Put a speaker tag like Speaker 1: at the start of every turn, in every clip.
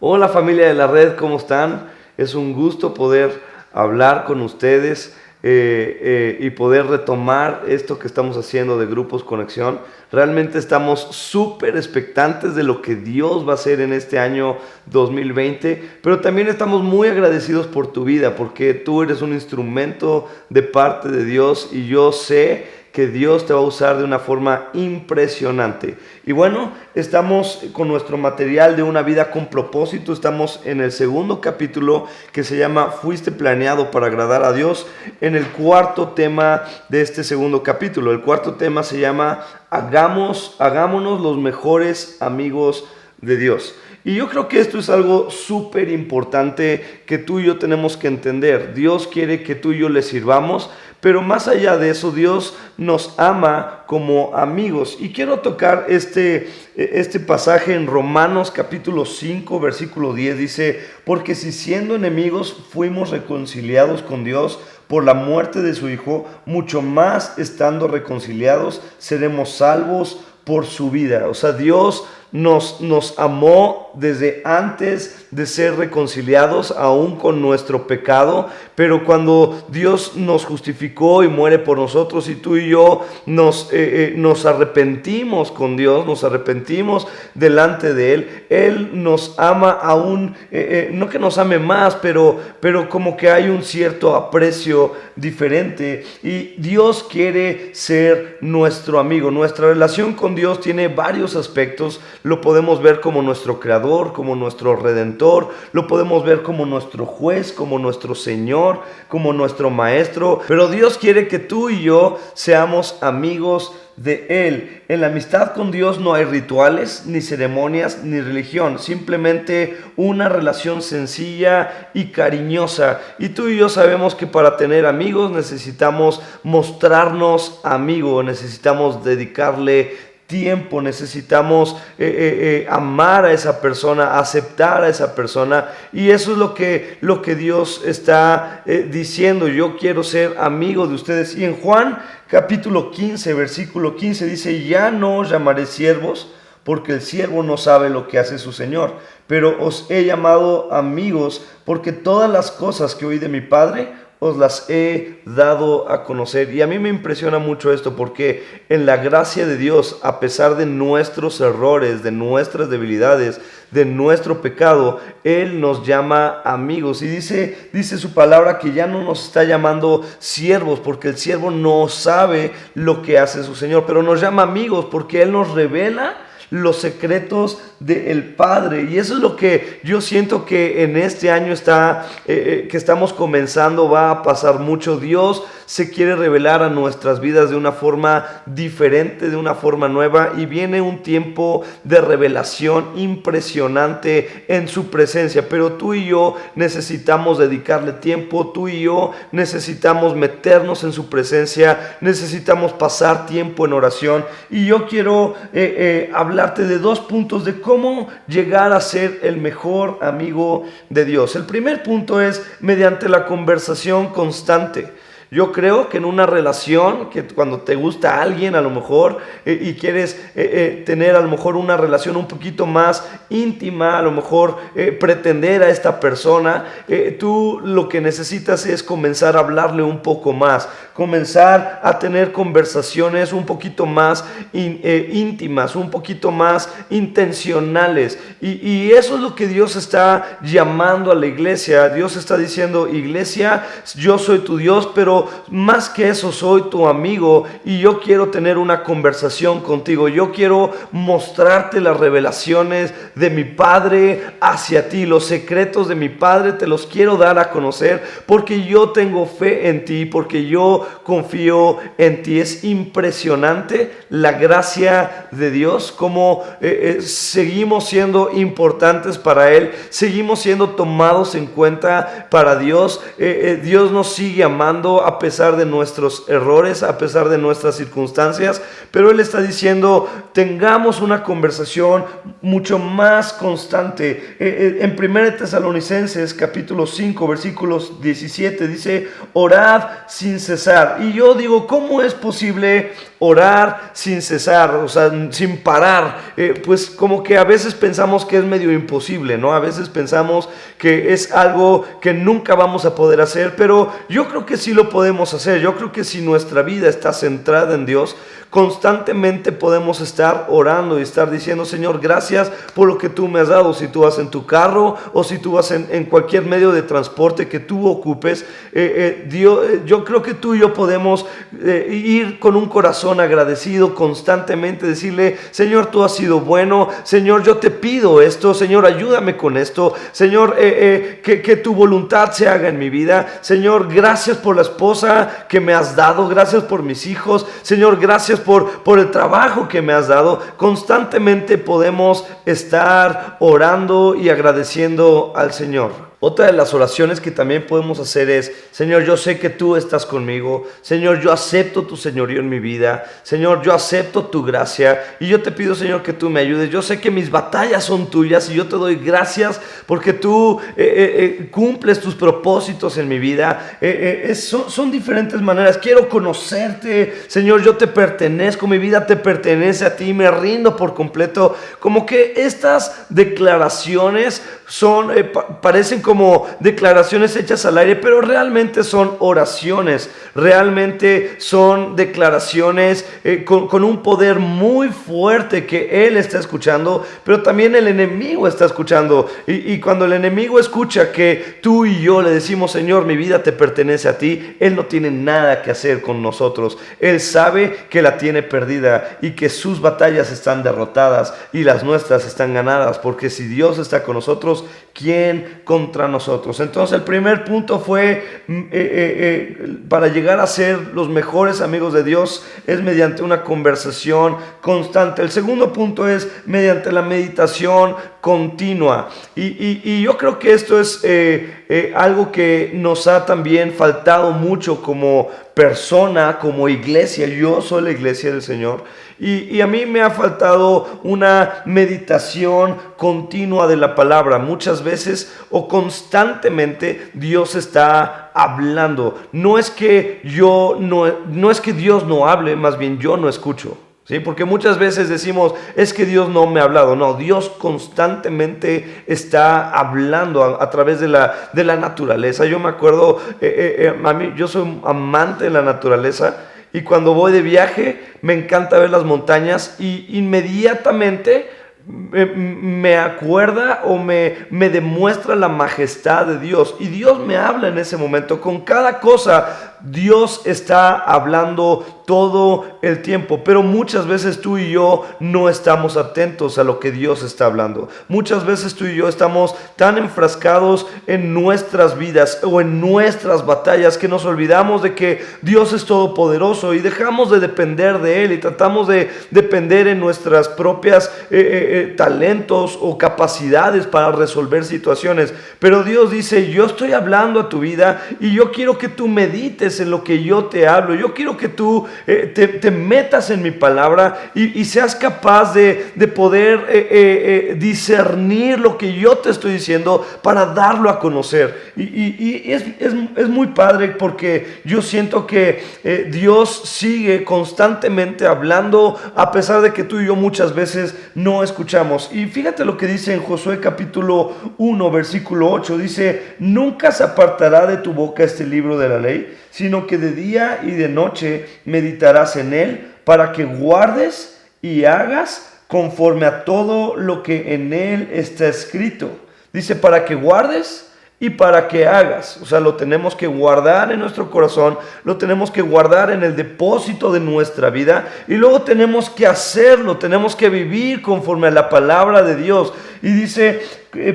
Speaker 1: Hola familia de la red, ¿cómo están? Es un gusto poder hablar con ustedes y poder retomar esto que estamos haciendo de Grupos Conexión. Realmente estamos súper expectantes de lo que Dios va a hacer en este año 2020, pero también estamos muy agradecidos por tu vida, porque tú eres un instrumento de parte de Dios y yo sé que Dios te va a usar de una forma impresionante. Y bueno, estamos con nuestro material de una vida con propósito. Estamos en el segundo capítulo que se llama Fuiste planeado para agradar a Dios, en el cuarto tema de este segundo capítulo. El cuarto tema se llama Hagámonos los mejores amigos de Dios. Y yo creo que esto es algo súper importante que tú y yo tenemos que entender. Dios quiere que tú y yo le sirvamos, pero más allá de eso, Dios nos ama como amigos. Y quiero tocar este pasaje en Romanos capítulo 5, versículo 10. Dice, porque si siendo enemigos fuimos reconciliados con Dios por la muerte de su Hijo, mucho más estando reconciliados seremos salvos por su vida. O sea, Dios nos amó desde antes de ser reconciliados, aún con nuestro pecado, pero cuando Dios nos justificó y muere por nosotros y tú y yo nos arrepentimos con Dios, nos arrepentimos delante de Él nos ama aún, no que nos ame más, pero como que hay un cierto aprecio diferente y Dios quiere ser nuestro amigo. Nuestra relación con Dios tiene varios aspectos. Lo podemos ver como nuestro creador, como nuestro redentor, lo podemos ver como nuestro juez, como nuestro señor, como nuestro maestro, pero Dios quiere que tú y yo seamos amigos de Él. En la amistad con Dios no hay rituales, ni ceremonias, ni religión, simplemente una relación sencilla y cariñosa. Y tú y yo sabemos que para tener amigos necesitamos mostrarnos amigos, necesitamos dedicarle tiempo, necesitamos amar a esa persona, aceptar a esa persona, y eso es lo que Dios está diciendo. Yo quiero ser amigo de ustedes. Y en Juan capítulo 15, versículo 15 dice, ya no os llamaré siervos, porque el siervo no sabe lo que hace su Señor, pero os he llamado amigos, porque todas las cosas que oí de mi Padre os las he dado a conocer. Y a mí me impresiona mucho esto, porque en la gracia de Dios, a pesar de nuestros errores, de nuestras debilidades, de nuestro pecado, Él nos llama amigos. Y dice su palabra que ya no nos está llamando siervos, porque el siervo no sabe lo que hace su Señor, pero nos llama amigos porque Él nos revela los secretos del Padre. Y eso es lo que yo siento que en este año que estamos comenzando va a pasar mucho. Dios se quiere revelar a nuestras vidas de una forma diferente, de una forma nueva, y viene un tiempo de revelación impresionante en su presencia. Pero tú y yo necesitamos dedicarle tiempo, tú y yo necesitamos meternos en su presencia, necesitamos pasar tiempo en oración. Y yo quiero hablarte de dos puntos de cómo llegar a ser el mejor amigo de Dios. El primer punto es mediante la conversación constante. Yo creo que en una relación, que cuando te gusta a alguien a lo mejor y quieres tener a lo mejor una relación un poquito más íntima, a lo mejor pretender a esta persona, tú lo que necesitas es comenzar a hablarle un poco más, comenzar a tener conversaciones un poquito más íntimas, un poquito más intencionales. Y eso es lo que Dios está llamando a la iglesia. Dios está diciendo, iglesia, yo soy tu Dios, pero más que eso soy tu amigo y yo quiero tener una conversación contigo. Yo quiero mostrarte las revelaciones de mi Padre hacia ti, los secretos de mi Padre te los quiero dar a conocer, porque yo tengo fe en ti, porque yo confío en ti. Es impresionante la gracia de Dios, como seguimos siendo importantes para Él, seguimos siendo tomados en cuenta para Dios. Dios nos sigue amando a pesar de nuestros errores, a pesar de nuestras circunstancias, pero Él está diciendo, tengamos una conversación mucho más constante. En 1 Tesalonicenses capítulo 5 versículos 17 dice, orad sin cesar. Y yo digo, ¿cómo es posible orar sin cesar, o sea, sin parar, pues como que a veces pensamos que es medio imposible, ¿no? A veces pensamos que es algo que nunca vamos a poder hacer, pero yo creo que sí lo podemos hacer. Yo creo que si nuestra vida está centrada en Dios, constantemente podemos estar orando y estar diciendo: Señor, gracias por lo que tú me has dado. Si tú vas en tu carro o si tú vas en cualquier medio de transporte que tú ocupes, Dios, yo creo que tú y yo podemos ir con un corazón agradecido constantemente, decirle: Señor, tú has sido bueno. Señor, yo te pido esto. Señor, ayúdame con esto. Señor, que tu voluntad se haga en mi vida. Señor, gracias por la esposa que me has dado. Gracias por mis hijos. Señor, gracias por el trabajo que me has dado. Constantemente podemos estar orando y agradeciendo al Señor. Otra de las oraciones que también podemos hacer es: Señor, yo sé que tú estás conmigo. Señor, yo acepto tu señorío en mi vida. Señor, yo acepto tu gracia y yo te pido, Señor, que tú me ayudes. Yo sé que mis batallas son tuyas y yo te doy gracias porque tú cumples tus propósitos en mi vida. Son diferentes maneras. Quiero conocerte, Señor, yo te pertenezco, mi vida te pertenece a ti, me rindo por completo. Como que estas declaraciones parecen como declaraciones hechas al aire, pero realmente son oraciones, realmente son declaraciones con un poder muy fuerte que Él está escuchando, pero también el enemigo está escuchando. Y cuando el enemigo escucha que tú y yo le decimos: Señor, mi vida te pertenece a ti, Él no tiene nada que hacer con nosotros. Él sabe que la tiene perdida y que sus batallas están derrotadas y las nuestras están ganadas, porque si Dios está con nosotros, ¿quién contra nosotros? Entonces el primer punto fue para llegar a ser los mejores amigos de Dios es mediante una conversación constante. El segundo punto es mediante la meditación continua. Y yo creo que esto es algo que nos ha también faltado mucho como persona, como iglesia. Yo soy la iglesia del Señor y a mí me ha faltado una meditación continua de la palabra. Muchas veces o constantemente Dios está hablando. No es que Dios no hable, más bien yo no escucho. ¿Sí? Porque muchas veces decimos: es que Dios no me ha hablado. No, Dios constantemente está hablando a través de la naturaleza. Yo me acuerdo, yo soy amante de la naturaleza y cuando voy de viaje me encanta ver las montañas y inmediatamente me acuerda o me demuestra la majestad de Dios, y Dios me habla en ese momento. Con cada cosa Dios está hablando todo el tiempo, pero muchas veces tú y yo no estamos atentos a lo que Dios está hablando. Muchas veces tú y yo estamos tan enfrascados en nuestras vidas o en nuestras batallas que nos olvidamos de que Dios es todopoderoso y dejamos de depender de Él y tratamos de depender en nuestras propias talentos o capacidades para resolver situaciones. Pero Dios dice: yo estoy hablando a tu vida y yo quiero que tú medites en lo que yo te hablo. Yo quiero que tú te metas en mi palabra y seas capaz de poder discernir lo que yo te estoy diciendo para darlo a conocer. Y es muy padre, porque yo siento que Dios sigue constantemente hablando a pesar de que tú y yo muchas veces no escuchamos. Y fíjate lo que dice en Josué capítulo 1 versículo 8. Dice: nunca se apartará de tu boca este libro de la ley, sino que de día y de noche meditarás en él, para que guardes y hagas conforme a todo lo que en él está escrito. Dice: para que guardes y para que hagas. O sea, lo tenemos que guardar en nuestro corazón, lo tenemos que guardar en el depósito de nuestra vida, y luego tenemos que hacerlo, tenemos que vivir conforme a la palabra de Dios. Y dice: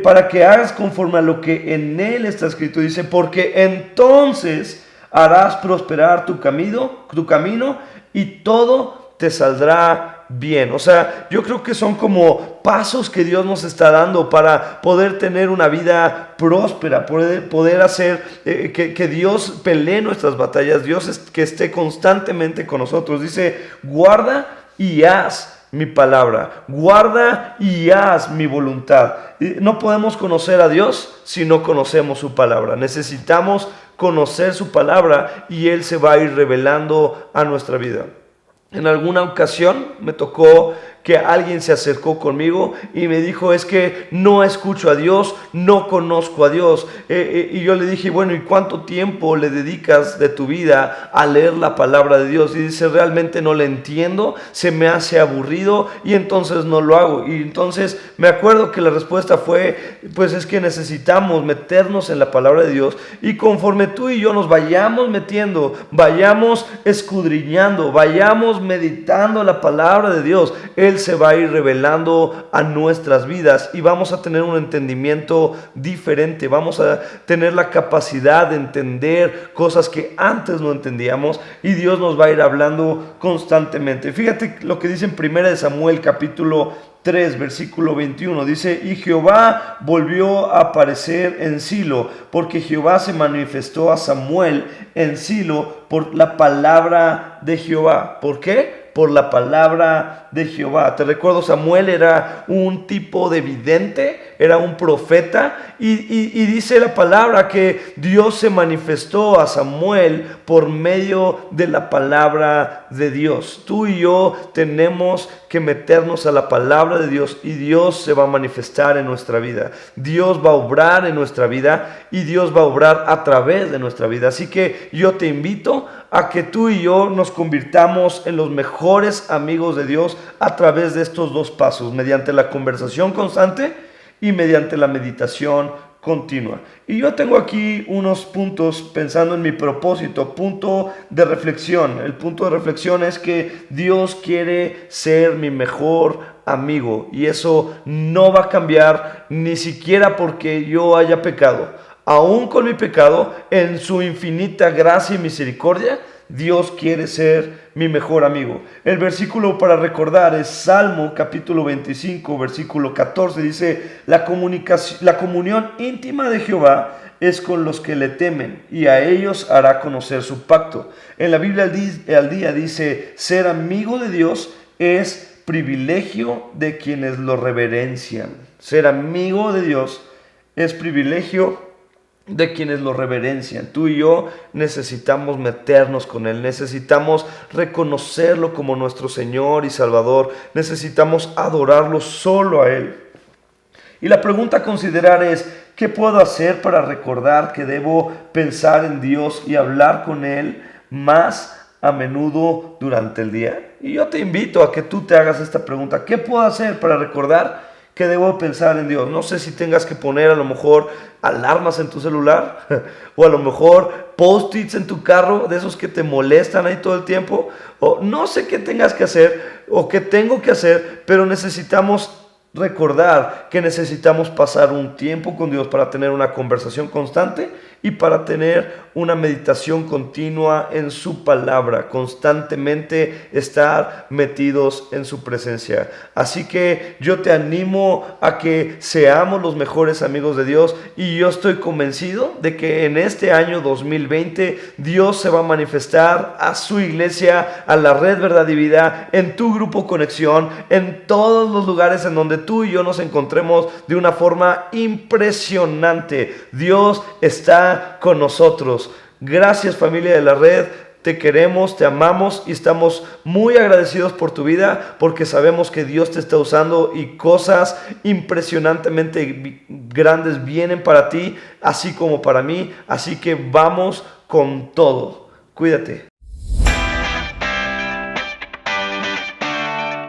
Speaker 1: para que hagas conforme a lo que en él está escrito. Dice: porque entonces harás prosperar tu camino y todo te saldrá bien. O sea, yo creo que son como pasos que Dios nos está dando para poder tener una vida próspera, poder hacer que Dios pelee nuestras batallas, Dios que esté constantemente con nosotros. Dice: guarda y haz mi palabra, guarda y haz mi voluntad. No podemos conocer a Dios si no conocemos su palabra. Necesitamos conocer su palabra y Él se va a ir revelando a nuestra vida. En alguna ocasión me tocó que alguien se acercó conmigo y me dijo, es que no escucho a Dios, no conozco a Dios. Y yo le dije, bueno, ¿y cuánto tiempo le dedicas de tu vida a leer la palabra de Dios? Y dice, realmente no le entiendo, se me hace aburrido y entonces no lo hago. Y entonces me acuerdo que la respuesta fue, pues es que necesitamos meternos en la palabra de Dios, y conforme tú y yo nos vayamos metiendo, vayamos escudriñando, vayamos meditando la palabra de Dios, Él se va a ir revelando a nuestras vidas y vamos a tener un entendimiento diferente, vamos a tener la capacidad de entender cosas que antes no entendíamos, y Dios nos va a ir hablando constantemente. Fíjate lo que dice en 1 Samuel capítulo 3, versículo 21, dice, y Jehová volvió a aparecer en Silo, porque Jehová se manifestó a Samuel en Silo por la palabra de Jehová. ¿Por qué? Por la palabra de Jehová. Te recuerdo, Samuel era un tipo de vidente, era un profeta, y dice la palabra que Dios se manifestó a Samuel por medio de la palabra de Dios. Tú y yo tenemos que meternos a la palabra de Dios y Dios se va a manifestar en nuestra vida. Dios va a obrar en nuestra vida y Dios va a obrar a través de nuestra vida. Así que yo te invito a que tú y yo nos convirtamos en los mejores amigos de Dios a través de estos dos pasos, mediante la conversación constante y mediante la meditación continua. Y yo tengo aquí unos puntos pensando en mi propósito, punto de reflexión. El punto de reflexión es que Dios quiere ser mi mejor amigo y eso no va a cambiar ni siquiera porque yo haya pecado. Aún con mi pecado, en su infinita gracia y misericordia, Dios quiere ser mi mejor amigo. El versículo para recordar es Salmo capítulo 25, versículo 14. Dice, la comunión íntima de Jehová es con los que le temen, y a ellos hará conocer su pacto. En la Biblia al día dice, ser amigo de Dios es privilegio de quienes lo reverencian. Ser amigo de Dios es privilegio de quienes lo reverencian. Tú y yo necesitamos meternos con Él, necesitamos reconocerlo como nuestro Señor y Salvador, necesitamos adorarlo solo a Él. Y la pregunta a considerar es, ¿qué puedo hacer para recordar que debo pensar en Dios y hablar con Él más a menudo durante el día? Y yo te invito a que tú te hagas esta pregunta, ¿qué puedo hacer para recordar que debo pensar en Dios? No sé si tengas que poner a lo mejor alarmas en tu celular o a lo mejor post-its en tu carro, de esos que te molestan ahí todo el tiempo, o no sé qué tengas que hacer o qué tengo que hacer, pero necesitamos recordar que necesitamos pasar un tiempo con Dios para tener una conversación constante y para tener una meditación continua en su palabra, constantemente estar metidos en su presencia. Así que yo te animo a que seamos los mejores amigos de Dios, y yo estoy convencido de que en este año 2020 Dios se va a manifestar a su iglesia, a la Red Verdad y Vida, en tu grupo Conexión, en todos los lugares en donde tú y yo nos encontremos de una forma impresionante. Dios está con nosotros. Gracias, familia de la Red. Te queremos, te amamos y estamos muy agradecidos por tu vida, porque sabemos que Dios te está usando y cosas impresionantemente grandes vienen para ti, así como para mí. Así que vamos con todo. Cuídate.